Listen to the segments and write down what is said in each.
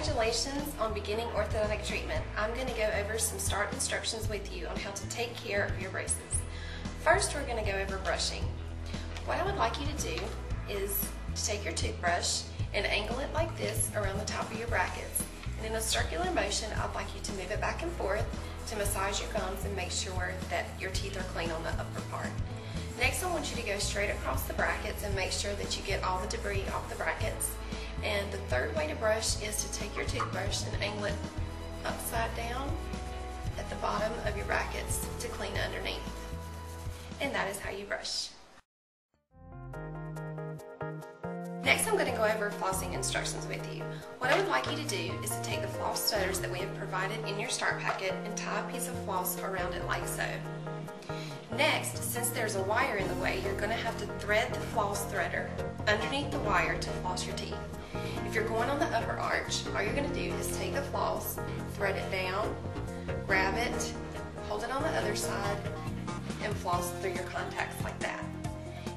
Congratulations on beginning orthodontic treatment. I'm going to go over some start instructions with you on how to take care of your braces. First, we're going to go over brushing. What I would like you to do is to take your toothbrush and angle it like this around the top of your brackets. And in a circular motion, I'd like you to move it back and forth to massage your gums and make sure that your teeth are clean on the upper part. Next, I want you to go straight across the brackets and make sure that you get all the debris off the brackets. And the third way to brush is to take your toothbrush and angle it upside down at the bottom of your brackets to clean underneath. And that is how you brush. Next, I'm going to go over flossing instructions with you. What I would like you to do is to take the floss stutters that we have provided in your start packet and tie a piece of floss around it like so. Next, since there's a wire in the way, you're going to have to thread the floss threader underneath the wire to floss your teeth. If you're going on the upper arch, all you're going to do is take the floss, thread it down, grab it, hold it on the other side, and floss through your contacts like that.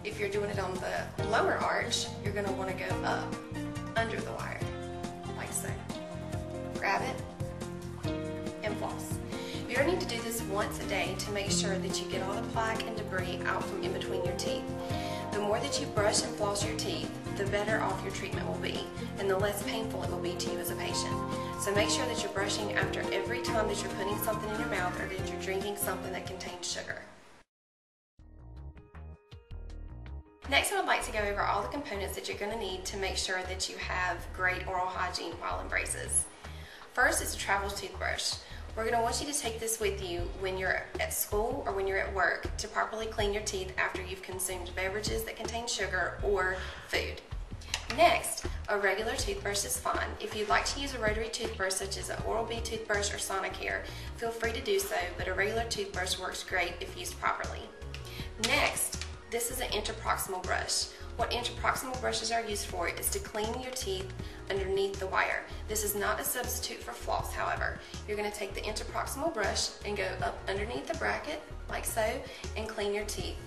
If you're doing it on the lower arch, you're going to want to go up under the wire, like so. Grab it and floss. You're going to need to do this once a day to make sure that you get all the plaque and debris out from in between your teeth. The more that you brush and floss your teeth, the better off your treatment will be, and the less painful it will be to you as a patient. So make sure that you're brushing after every time that you're putting something in your mouth or that you're drinking something that contains sugar. Next, I would like to go over all the components that you're going to need to make sure that you have great oral hygiene while in braces. First is a travel toothbrush. We're going to want you to take this with you when you're at school or when you're at work to properly clean your teeth after you've consumed beverages that contain sugar or food. Next, a regular toothbrush is fine. If you'd like to use a rotary toothbrush such as an Oral-B toothbrush or Sonicare, feel free to do so, but a regular toothbrush works great if used properly. Next, this is an interproximal brush. What interproximal brushes are used for is to clean your teeth underneath the wire. This is not a substitute for floss, however. You're going to take the interproximal brush and go up underneath the bracket, like so, and clean your teeth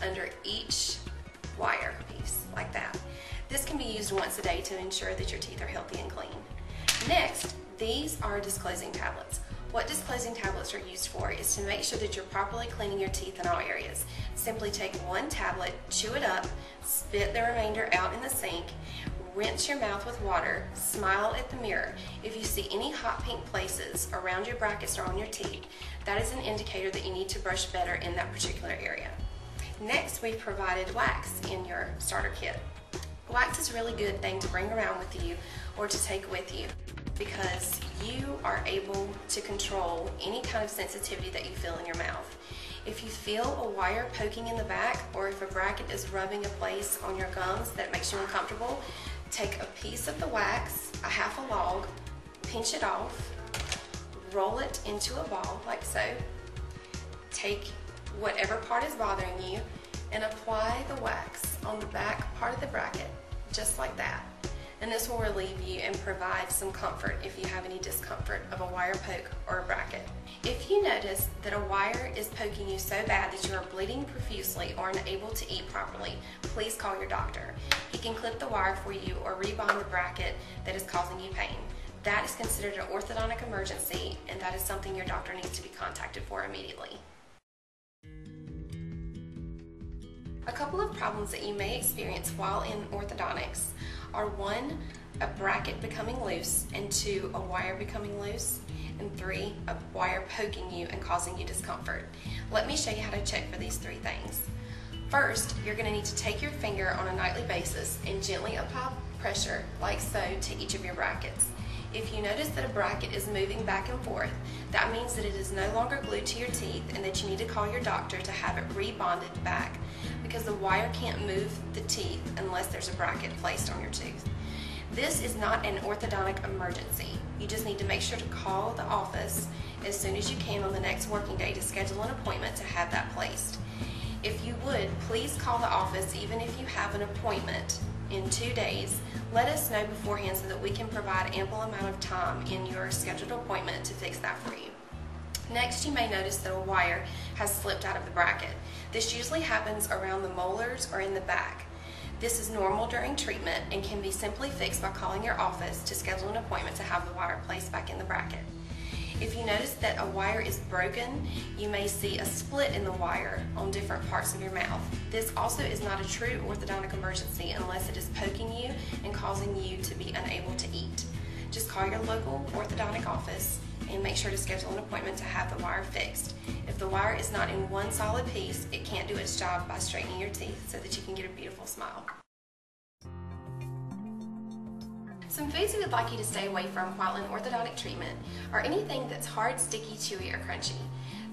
under each wire piece, like that. This can be used once a day to ensure that your teeth are healthy and clean. Next, these are disclosing tablets. What disclosing tablets are used for is to make sure that you're properly cleaning your teeth in all areas. Simply take one tablet, chew it up, spit the remainder out in the sink, rinse your mouth with water, smile at the mirror. If you see any hot pink places around your brackets or on your teeth, that is an indicator that you need to brush better in that particular area. Next, we've provided wax in your starter kit. Wax is a really good thing to bring around with you or to take with you because you are able to control any kind of sensitivity that you feel in your mouth. If you feel a wire poking in the back or if a bracket is rubbing a place on your gums that makes you uncomfortable, take a piece of the wax, a half a log, pinch it off, roll it into a ball like so, take whatever part is bothering you and apply the wax on the back part of the bracket, just like that. And this will relieve you and provide some comfort if you have any discomfort of a wire poke or a bracket. If you notice that a wire is poking you so bad that you are bleeding profusely or unable to eat properly, please call your doctor. He can clip the wire for you or rebond the bracket that is causing you pain. That is considered an orthodontic emergency, and that is something your doctor needs to be contacted for immediately. A couple of problems that you may experience while in orthodontics are 1, a bracket becoming loose, and 2, a wire becoming loose, and 3, a wire poking you and causing you discomfort. Let me show you how to check for these 3 things. First, you're going to need to take your finger on a nightly basis and gently apply pressure, like so, to each of your brackets. If you notice that a bracket is moving back and forth, that means that it is no longer glued to your teeth and that you need to call your doctor to have it rebonded back because the wire can't move the teeth unless there's a bracket placed on your tooth. This is not an orthodontic emergency. You just need to make sure to call the office as soon as you can on the next working day to schedule an appointment to have that placed. If you would, please call the office even if you have an appointment in 2 days. Let us know beforehand so that we can provide ample amount of time in your scheduled appointment to fix that for you. Next, you may notice that a wire has slipped out of the bracket. This usually happens around the molars or in the back. This is normal during treatment and can be simply fixed by calling your office to schedule an appointment to have the wire placed back in the bracket. If you notice that a wire is broken, you may see a split in the wire on different parts of your mouth. This also is not a true orthodontic emergency unless it is poking you and causing you to be unable to eat. Just call your local orthodontic office and make sure to schedule an appointment to have the wire fixed. If the wire is not in one solid piece, it can't do its job by straightening your teeth so that you can get a beautiful smile. Some foods we would like you to stay away from while in orthodontic treatment are anything that's hard, sticky, chewy, or crunchy.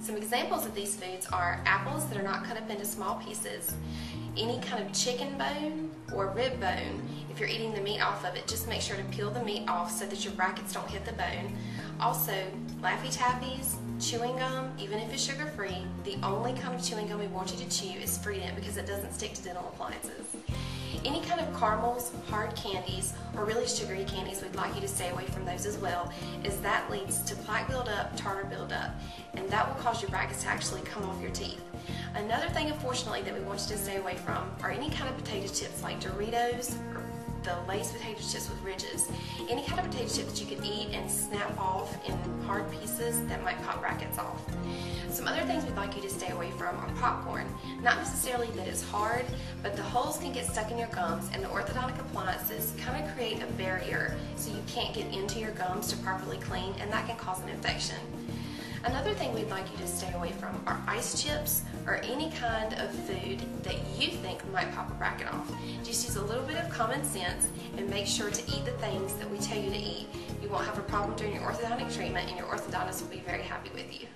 Some examples of these foods are apples that are not cut up into small pieces, any kind of chicken bone or rib bone. If you're eating the meat off of it, just make sure to peel the meat off so that your brackets don't hit the bone. Also, Laffy Taffies, chewing gum, even if it's sugar-free, the only kind of chewing gum we want you to chew is Freedent because it doesn't stick to dental appliances. Any kind of caramels, hard candies, or really sugary candies, we'd like you to stay away from those as well, as that leads to plaque buildup, tartar buildup, and that will cause your brackets to actually come off your teeth. Another thing, unfortunately, that we want you to stay away from are any kind of potato chips like Doritos or the Lay's potato chips with ridges. Any kind of potato chip that you could eat and snap off in hard pieces that might pop brackets off. Some other things we'd like you to stay away from are popcorn. Not necessarily that it's hard, but the holes can get stuck in your gums and the orthodontic appliances kind of create a barrier so you can't get into your gums to properly clean, and that can cause an infection. Another thing we'd like you to stay away from are ice chips or any kind of food that you think might pop a bracket off. Just use a little bit of common sense and make sure to eat the things that we tell you to eat. You won't have a problem during your orthodontic treatment, and your orthodontist will be very happy with you.